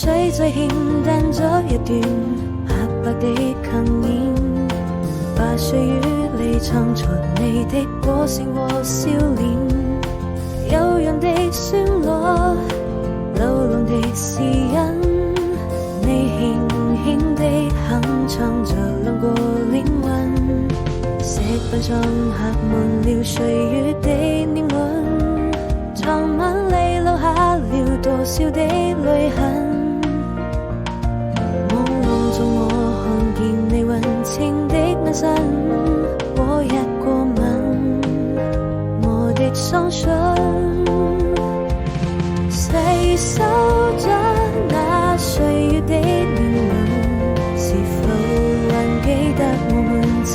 水再欠淡咗一段白白的強顏，把歲月裏藏藏你的歌聲和笑臉，悠揚的旋律，流浪的詩音，你輕輕地哼唱着兩個靈魂，石板上刻滿了歲月的年輪，藏滿你留下了多少的淚痕。朦朧中我看見你溫情的眼神和一個吻，我的雙唇細數着那歲月的年輪，是否還記得我們曾